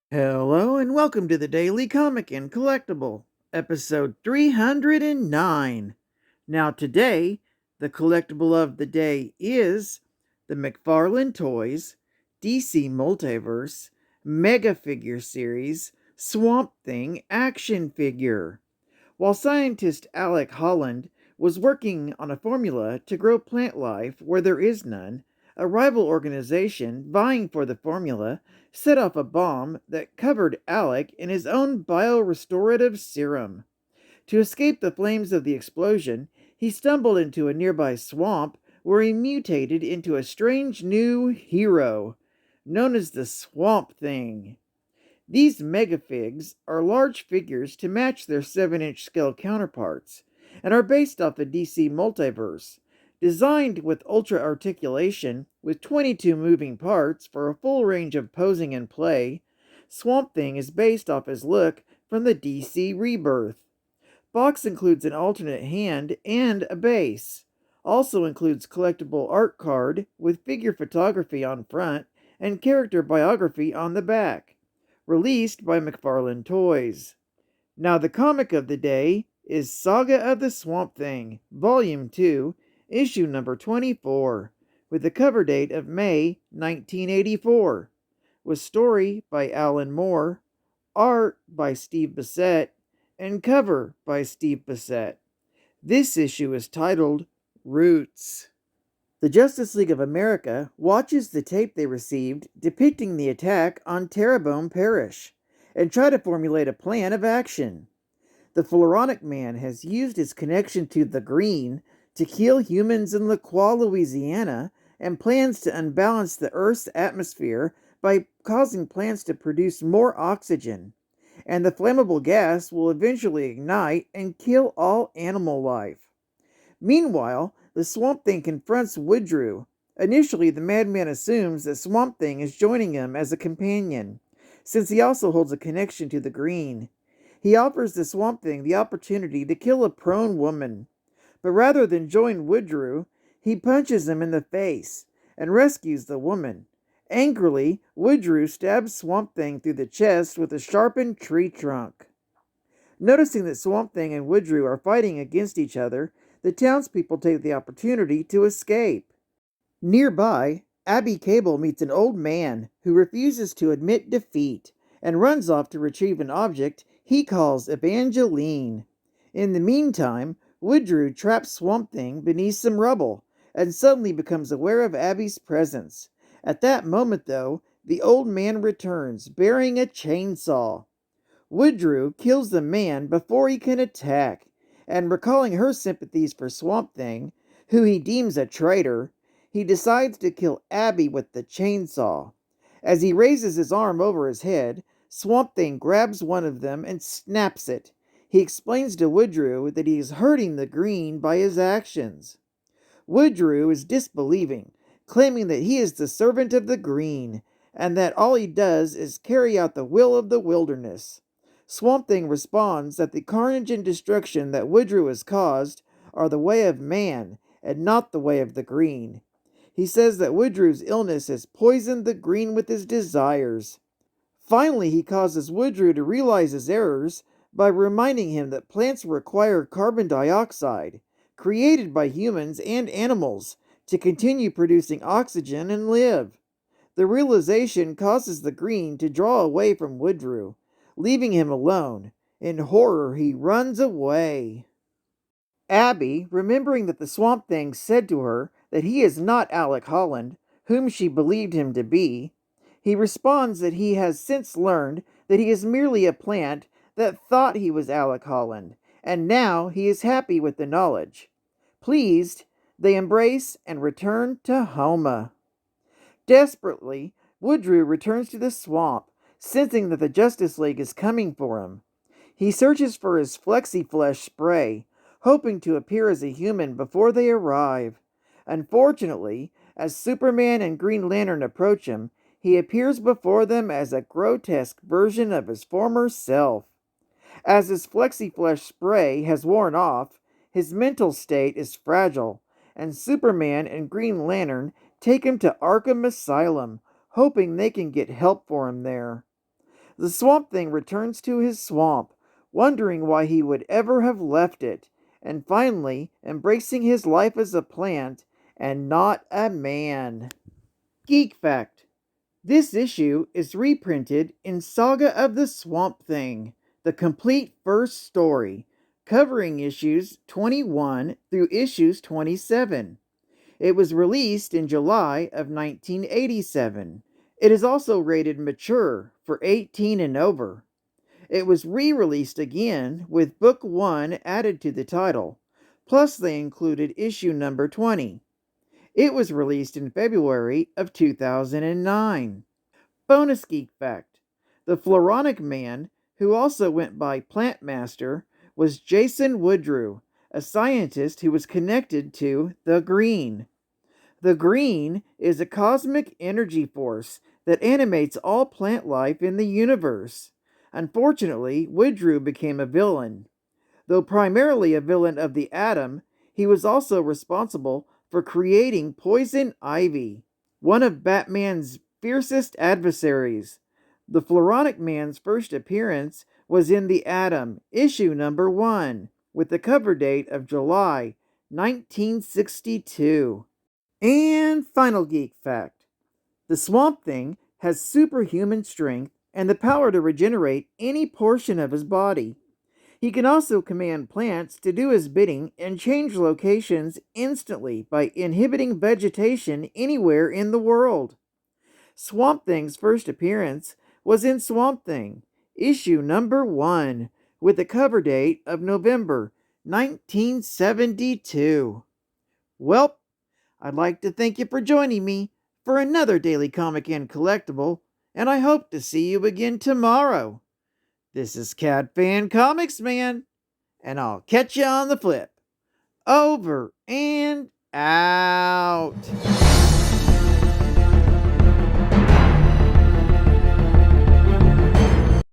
Hello and welcome to the Daily Comic and Collectible, episode 309. Now, today, the collectible of the day is the Mcfarlane Toys DC Multiverse Mega Figure Series Swamp Thing action figure. While scientist Alec Holland was working on a formula to grow plant life where there is none, a rival organization vying for the formula set off a bomb that covered Alec in his own biorestorative serum. To escape the flames of the explosion, he stumbled into a nearby swamp where he mutated into a strange new hero, known as the Swamp Thing. These megafigs are large figures to match their 7-inch scale counterparts, and are based off the DC Multiverse. Designed with ultra articulation, with 22 moving parts for a full range of posing and play, Swamp Thing is based off his look from the DC Rebirth. Box includes an alternate hand and a base. Also includes collectible art card with figure photography on front and character biography on the back. Released by Mcfarlane Toys. Now, the comic of the day is Saga of the Swamp Thing, Volume 2, Issue number 24, with the cover date of May 1984, with story by Alan Moore, art by Steve Bissette, and cover by Steve Bissette. This issue is titled Roots. The Justice League of America watches the tape they received depicting the attack on Terrebonne Parish and try to formulate a plan of action. The Floronic Man has used his connection to the Green to kill humans in La Croix, Louisiana, and plans to unbalance the Earth's atmosphere by causing plants to produce more oxygen. And the flammable gas will eventually ignite and kill all animal life. Meanwhile, the Swamp Thing confronts Woodrue. Initially, the madman assumes that Swamp Thing is joining him as a companion, since he also holds a connection to the Green. He offers the Swamp Thing the opportunity to kill a prone woman, but rather than join Woodrue, he punches him in the face and rescues the woman. Angrily, Woodrue stabs Swamp Thing through the chest with a sharpened tree trunk. Noticing that Swamp Thing and Woodrue are fighting against each other, the townspeople take the opportunity to escape. Nearby, Abby Cable meets an old man who refuses to admit defeat and runs off to retrieve an object he calls Evangeline. In the meantime, Woodrue traps Swamp Thing beneath some rubble and suddenly becomes aware of Abby's presence. At that moment, though, the old man returns, bearing a chainsaw. Woodrue kills the man before he can attack, and recalling her sympathies for Swamp Thing, who he deems a traitor, he decides to kill Abby with the chainsaw. As he raises his arm over his head, Swamp Thing grabs one of them and snaps it. He explains to Woodrue that he is hurting the Green by his actions. Woodrue is disbelieving, claiming that he is the servant of the Green, and that all he does is carry out the will of the wilderness. Swamp Thing responds that the carnage and destruction that Woodrue has caused are the way of man and not the way of the Green. He says that Woodrue's illness has poisoned the Green with his desires. Finally, he causes Woodrue to realize his errors by reminding him that plants require carbon dioxide, created by humans and animals, to continue producing oxygen and live. The realization causes the Green to draw away from Woodrue, leaving him alone. In horror, he runs away. Abby, remembering that the Swamp Thing said to her that he is not Alec Holland, whom she believed him to be, he responds that he has since learned that he is merely a plant that thought he was Alec Holland, and now he is happy with the knowledge. Pleased, they embrace and return to Homa. Desperately, Woodrue returns to the swamp, sensing that the Justice League is coming for him. He searches for his Flexi-Flesh spray, hoping to appear as a human before they arrive. Unfortunately, as Superman and Green Lantern approach him, he appears before them as a grotesque version of his former self. As his Flexi-Flesh spray has worn off, his mental state is fragile, and Superman and Green Lantern take him to Arkham Asylum, hoping they can get help for him there. The Swamp Thing returns to his swamp, wondering why he would ever have left it, and finally embracing his life as a plant and not a man. Geek Fact: this issue is reprinted in Saga of the Swamp Thing, the complete first story, covering issues 21 through issues 27. It was released in July of 1987. It is also rated mature for 18 and over. It was re-released again with Book 1 added to the title, plus they included issue number 20. It was released in February of 2009. Bonus Geek Fact: the Floronic Man, who also went by Plant Master, was Jason Woodrue, a scientist who was connected to the Green. The Green is a cosmic energy force that animates all plant life in the universe. Unfortunately, Woodrue became a villain. Though primarily a villain of the Atom, he was also responsible for creating Poison Ivy, one of Batman's fiercest adversaries. The Floronic Man's first appearance was in The Atom, issue number 1, with the cover date of July 1962. And final geek fact: the Swamp Thing has superhuman strength and the power to regenerate any portion of his body. He can also command plants to do his bidding and change locations instantly by inhibiting vegetation anywhere in the world. Swamp Thing's first appearance was in Swamp Thing, issue number 1, with the cover date of November 1972. Well, I'd like to thank you for joining me for another Daily Comic and Collectible, and I hope to see you again tomorrow. This is Cat Fan Comics Man, and I'll catch you on the flip. Over and out.